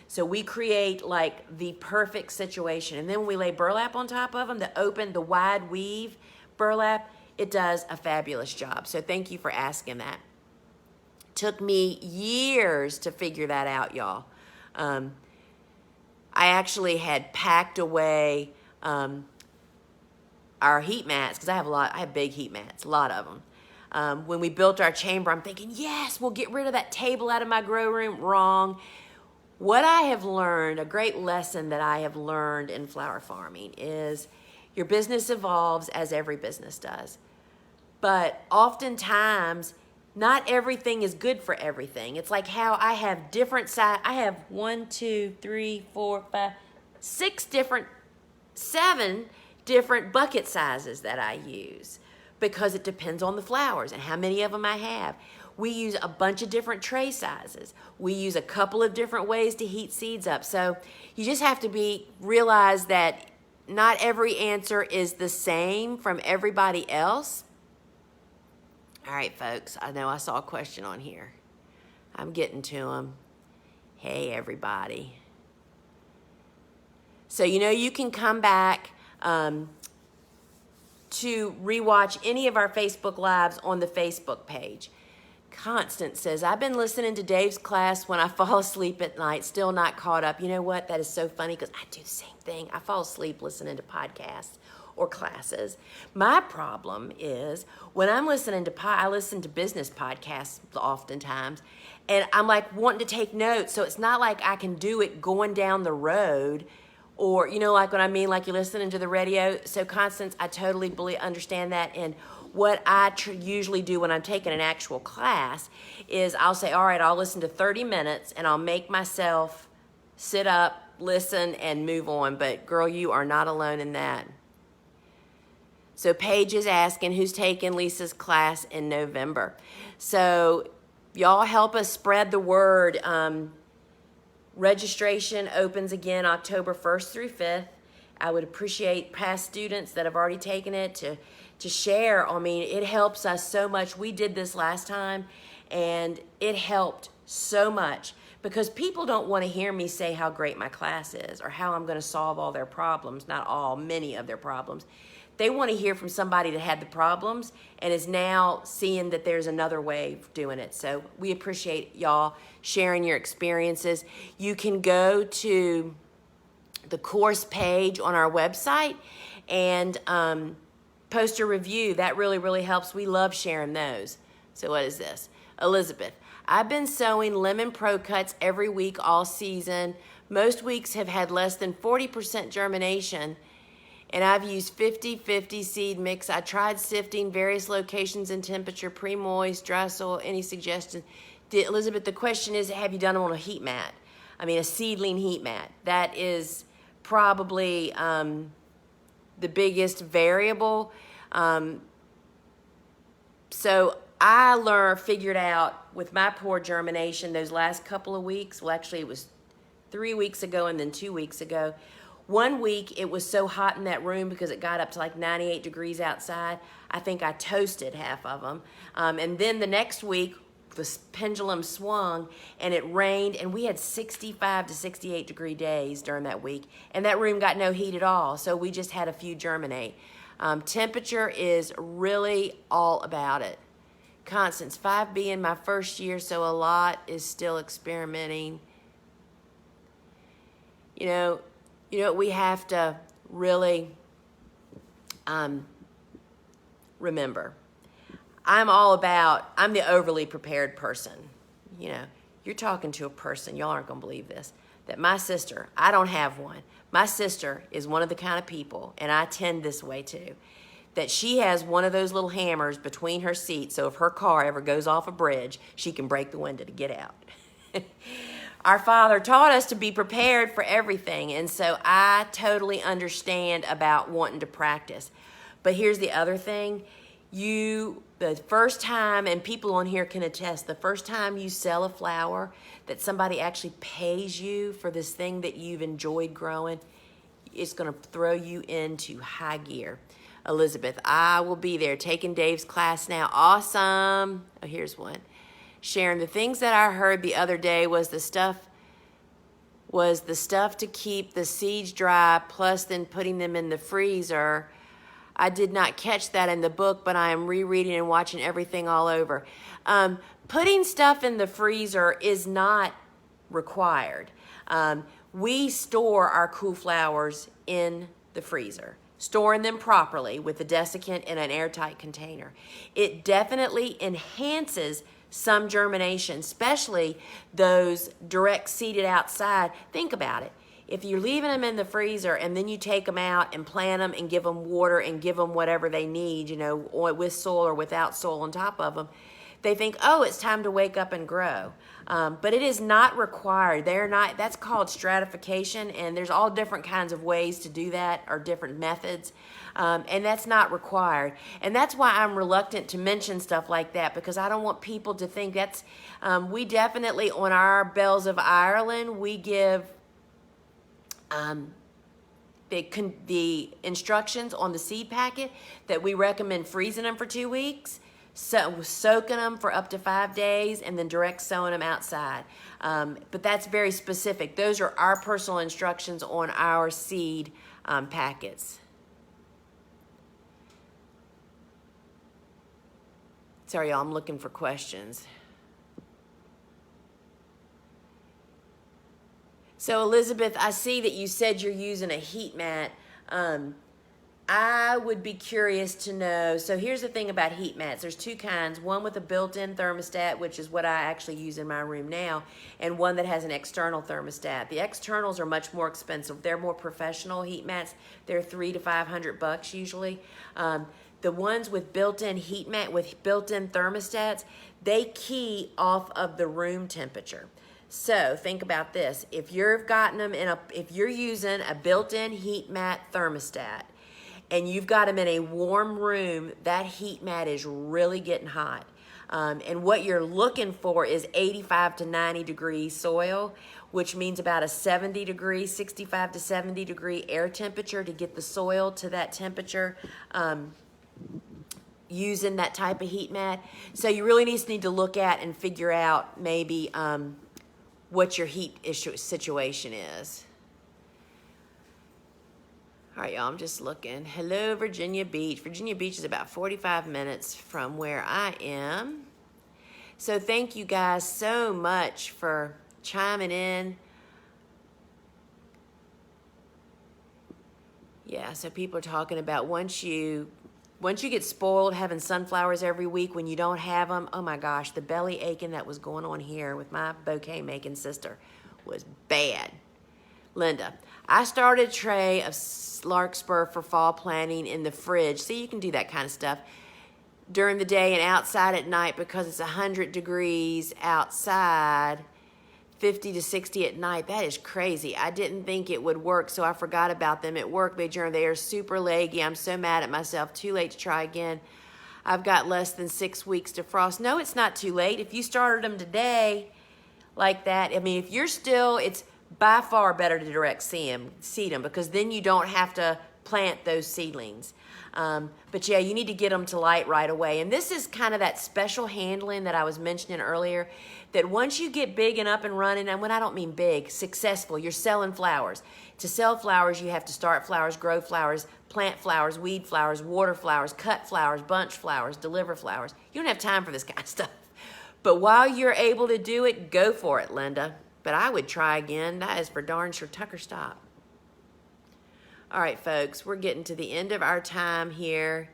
So we create like the perfect situation. And then when we lay burlap on top of them, the wide weave burlap, it does a fabulous job. So thank you for asking that. Took me years to figure that out, y'all. I actually had packed away our heat mats, because I have big heat mats, a lot of them. When we built our chamber, I'm thinking, yes, we'll get rid of that table out of my grow room. Wrong. What I have learned, a great lesson that I have learned in flower farming, is your business evolves as every business does. But oftentimes, not everything is good for everything. It's like how I have different size. I have 7 different bucket sizes that I use, because it depends on the flowers and how many of them I have. We use a bunch of different tray sizes. We use a couple of different ways to heat seeds up. So you just have to realize that not every answer is the same from everybody else. All right, folks, I know I saw a question on here. I'm getting to them. Hey, everybody. So, you can come back to rewatch any of our Facebook Lives on the Facebook page. Constance says, I've been listening to Dave's class when I fall asleep at night, still not caught up. You know what? That is so funny, because I do the same thing. I fall asleep listening to podcasts or classes. My problem is when I'm listening to I listen to business podcasts oftentimes, and I'm like wanting to take notes. So it's not like I can do it going down the road, or like what I mean, like you're listening to the radio. So Constance, I totally understand that. And what I usually do when I'm taking an actual class is I'll say, all right, I'll listen to 30 minutes and I'll make myself sit up, listen, and move on. But girl, you are not alone in that. So Paige is asking who's taking Lisa's class in November. So y'all help us spread the word. Registration opens again October 1st through 5th. I would appreciate past students that have already taken it to share. I mean, it helps us so much. We did this last time, and it helped so much, because people don't want to hear me say how great my class is or how I'm going to solve all their problems. Not all, many of their problems. They want to hear from somebody that had the problems and is now seeing that there's another way of doing it. So we appreciate y'all sharing your experiences. You can go to the course page on our website and post a review. That really, really helps. We love sharing those. So what is this? Elizabeth, I've been sowing lemon pro cuts every week all season. Most weeks have had less than 40% germination, and I've used 50-50 seed mix. I tried sifting various locations and temperature, pre-moist, dry soil. Any suggestions? Elizabeth, the question is, have you done them on a heat mat? I mean, a seedling heat mat. That is probably the biggest variable. So I figured out with my poor germination those last couple of weeks, well, actually it was 3 weeks ago and then 2 weeks ago. 1 week, it was so hot in that room because it got up to like 98 degrees outside. I think I toasted half of them. And then the next week, the pendulum swung and it rained, and we had 65 to 68 degree days during that week. And that room got no heat at all, so we just had a few germinate. Temperature is really all about it. Constance, 5 being my first year, so a lot is still experimenting. You know, we have to really remember. I'm the overly prepared person. You know, you're talking to a person, y'all aren't going to believe this, that my sister, I don't have one. My sister is one of the kind of people, and I tend this way too, that she has one of those little hammers between her seats, so if her car ever goes off a bridge, she can break the window to get out. Our Father taught us to be prepared for everything, and so I totally understand about wanting to practice. But here's the other thing. The first time, and people on here can attest, the first time you sell a flower that somebody actually pays you for this thing that you've enjoyed growing, it's going to throw you into high gear. Elizabeth, I will be there taking Dave's class now. Awesome. Oh, here's one. Sharon, the things that I heard the other day was the stuff to keep the seeds dry, plus then putting them in the freezer. I did not catch that in the book, but I am rereading and watching everything all over. Putting stuff in the freezer is not required. We store our cool flowers in the freezer, storing them properly with the desiccant in an airtight container. It definitely enhances some germination, especially those direct seeded outside. Think about it. If you're leaving them in the freezer and then you take them out and plant them and give them water and give them whatever they need, you know, with soil or without soil on top of them, they think, oh, it's time to wake up and grow. But it is not required. That's called stratification, and there's all different kinds of ways to do that, or different methods. And that's not required. And that's why I'm reluctant to mention stuff like that, because I don't want people to think that's, we definitely, on our Bells of Ireland, we give the instructions on the seed packet that we recommend freezing them for 2 weeks, soaking them for up to 5 days, and then direct sowing them outside. But that's very specific. Those are our personal instructions on our seed packets. Sorry, y'all, I'm looking for questions. So, Elizabeth, I see that you said you're using a heat mat. I would be curious to know, so here's the thing about heat mats. There's two kinds, one with a built-in thermostat, which is what I actually use in my room now, and one that has an external thermostat. The externals are much more expensive. They're more professional heat mats. They're $300 to $500 usually. The ones with built-in heat mat, with built-in thermostats, they key off of the room temperature. So think about this. If you're using a built-in heat mat thermostat, and you've got them in a warm room, that heat mat is really getting hot. And what you're looking for is 85 to 90 degree soil, which means about a 65 to 70 degree air temperature to get the soil to that temperature using that type of heat mat. So you really need to look at and figure out maybe what your heat situation is. All right, y'all, I'm just looking. Hello, Virginia Beach. Virginia Beach is about 45 minutes from where I am. So thank you guys so much for chiming in. Yeah, so people are talking about once you get spoiled having sunflowers every week when you don't have them, oh my gosh, the belly aching that was going on here with my bouquet making sister was bad. Linda, I started a tray of Larkspur for fall planting in the fridge. See, you can do that kind of stuff during the day and outside at night because it's 100 degrees outside, 50 to 60 at night. That is crazy. I didn't think it would work, so I forgot about them. It worked, they are super leggy. I'm so mad at myself. Too late to try again. I've got less than 6 weeks to frost. No, it's not too late. If you started them today like that, I mean, if you're still, it's by far better to direct seed them because then you don't have to plant those seedlings. But yeah, you need to get them to light right away. And this is kind of that special handling that I was mentioning earlier, that once you get big and up and running, and when I don't mean big, successful, you're selling flowers. To sell flowers, you have to start flowers, grow flowers, plant flowers, weed flowers, water flowers, cut flowers, bunch flowers, deliver flowers. You don't have time for this kind of stuff. But while you're able to do it, go for it, Linda. But I would try again. That is for darn sure. Tucker, stop. All right, folks, we're getting to the end of our time here.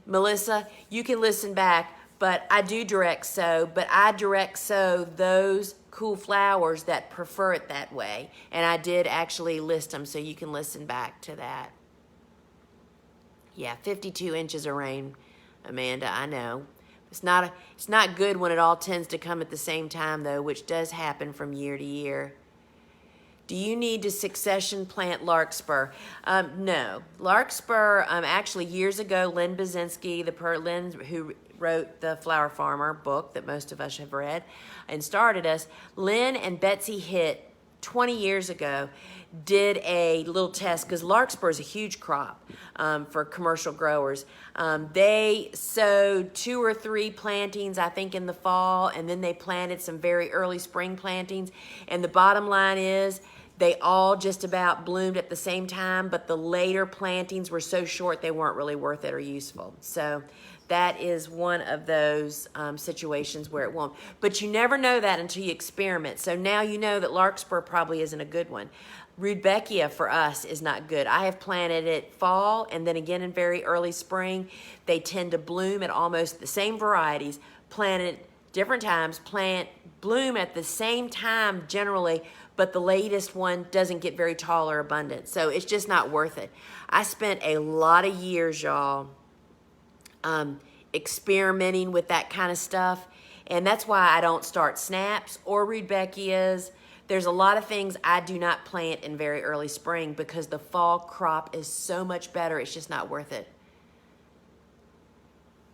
Melissa, you can listen back, but I do direct sow, but I direct sow those cool flowers that prefer it that way. And I did actually list them, so you can listen back to that. Yeah, 52 inches of rain, Amanda, I know. It's not good when it all tends to come at the same time, though, which does happen from year to year. Do you need to succession plant Larkspur? No. Larkspur, actually, years ago, Lynn Bazinski, Lynn who wrote the Flower Farmer book that most of us have read and started us, Lynn and Betsy Hitt, 20 years ago, did a little test, because Larkspur is a huge crop for commercial growers. They sowed 2 or 3 plantings, I think, in the fall, and then they planted some very early spring plantings. And the bottom line is they all just about bloomed at the same time, but the later plantings were so short they weren't really worth it or useful. So that is one of those situations where it won't. But you never know that until you experiment. So now you know that Larkspur probably isn't a good one. Rudbeckia for us is not good. I have planted it fall and then again in very early spring. They tend to bloom at almost the same varieties, planted different times, bloom at the same time generally, but the latest one doesn't get very tall or abundant. So it's just not worth it. I spent a lot of years, y'all, experimenting with that kind of stuff. And that's why I don't start snaps or Rudbeckias. There's a lot of things I do not plant in very early spring because the fall crop is so much better. It's just not worth it.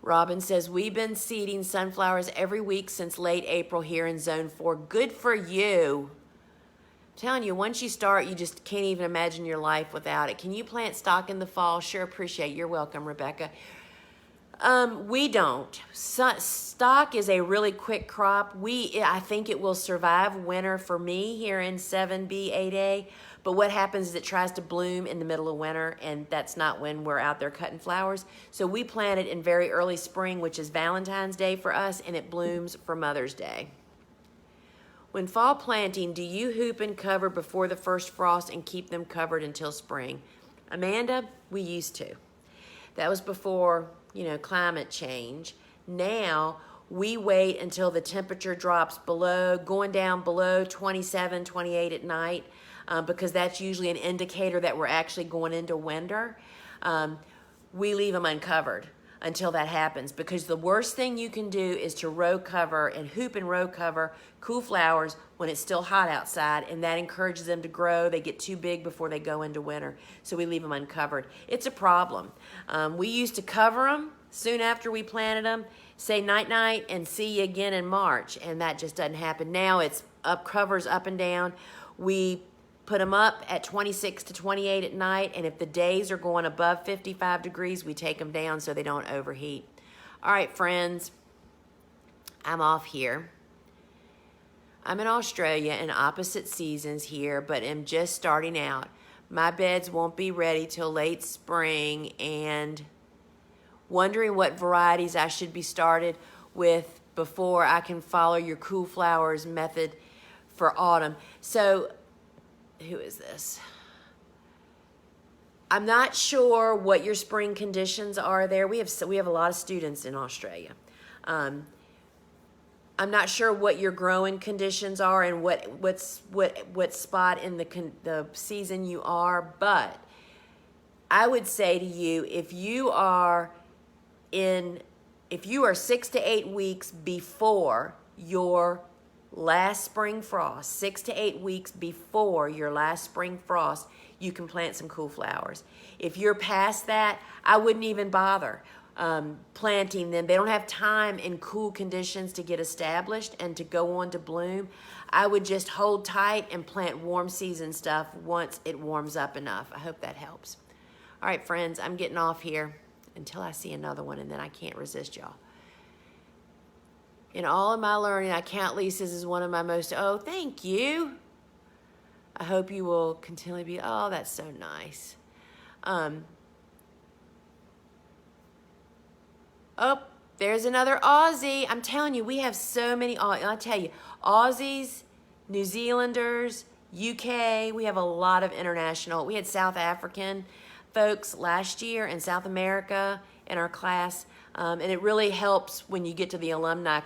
Robin says, we've been seeding sunflowers every week since late April here in Zone 4. Good for you. I'm telling you, once you start, you just can't even imagine your life without it. Can you plant stock in the fall? Sure, appreciate it. You're welcome, Rebecca. We don't. Stock is a really quick crop. I think it will survive winter for me here in 7B, 8A. But what happens is it tries to bloom in the middle of winter, and that's not when we're out there cutting flowers. So we plant it in very early spring, which is Valentine's Day for us, and it blooms for Mother's Day. When fall planting, do you hoop and cover before the first frost and keep them covered until spring? Amanda, we used to. That was before, climate change. Now we wait until the temperature drops going down below 27, 28 at night, because that's usually an indicator that we're actually going into winter. We leave them uncovered until that happens, because the worst thing you can do is to row cover and hoop and row cover cool flowers when it's still hot outside, and that encourages them to grow. They get too big before they go into winter, so we leave them uncovered. It's a problem. We used to cover them soon after we planted them, say night-night and see you again in March, and that just doesn't happen. Now it's covers up and down. We put them up at 26 to 28 at night, and if the days are going above 55 degrees, we take them down so they don't overheat. All right, friends, I'm off here. I'm in Australia in opposite seasons here, but am just starting out. My beds won't be ready till late spring, and wondering what varieties I should be started with before I can follow your cool flowers method for autumn. So, who is this? I'm not sure what your spring conditions are there. We have a lot of students in Australia. I'm not sure what your growing conditions are and what spot in the season you are, but I would say to you, if you are 6 to 8 weeks before your last spring frost, 6 to 8 weeks before your last spring frost, you can plant some cool flowers. If you're past that, I wouldn't even bother planting them. They don't have time in cool conditions to get established and to go on to bloom. I would just hold tight and plant warm season stuff once it warms up enough. I hope that helps. All right, friends, I'm getting off here until I see another one, and then I can't resist y'all. In all of my learning, I count Lisa's as one of my most, oh, thank you. I hope you will continually be, oh, that's so nice. Oh, there's another Aussie. I'm telling you, we have so many, I'll tell you, Aussies, New Zealanders, UK. We have a lot of international. We had South African folks last year in South America in our class. And it really helps when you get to the alumni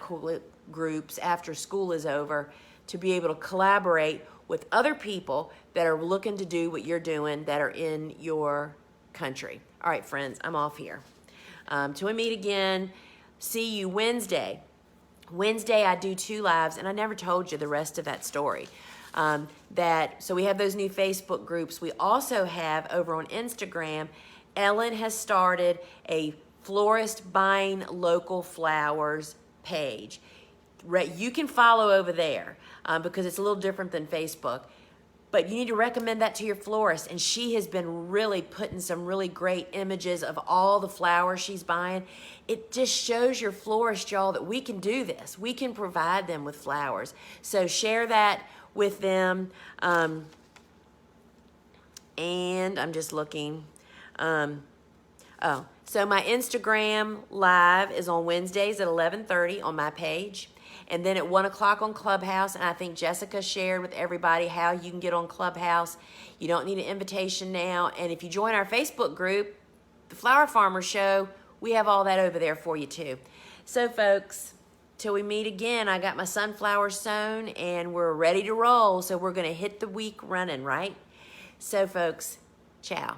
groups after school is over to be able to collaborate with other people that are looking to do what you're doing that are in your country. All right, friends, I'm off here. Till we meet again, see you Wednesday. Wednesday, I do 2 lives, and I never told you the rest of that story. So we have those new Facebook groups. We also have over on Instagram, Ellen has started a florist buying local flowers page. You can follow over there because it's a little different than Facebook. But you need to recommend that to your florist. And she has been really putting some really great images of all the flowers she's buying. It just shows your florist, y'all, that we can do this. We can provide them with flowers. So share that with them. And I'm just looking. So my Instagram live is on Wednesdays at 11:30 on my page. And then at 1 o'clock on Clubhouse, and I think Jessica shared with everybody how you can get on Clubhouse. You don't need an invitation now. And if you join our Facebook group, the Flower Farmer Show, we have all that over there for you too. So folks, till we meet again, I got my sunflowers sown and we're ready to roll. So we're gonna hit the week running, right? So folks, ciao.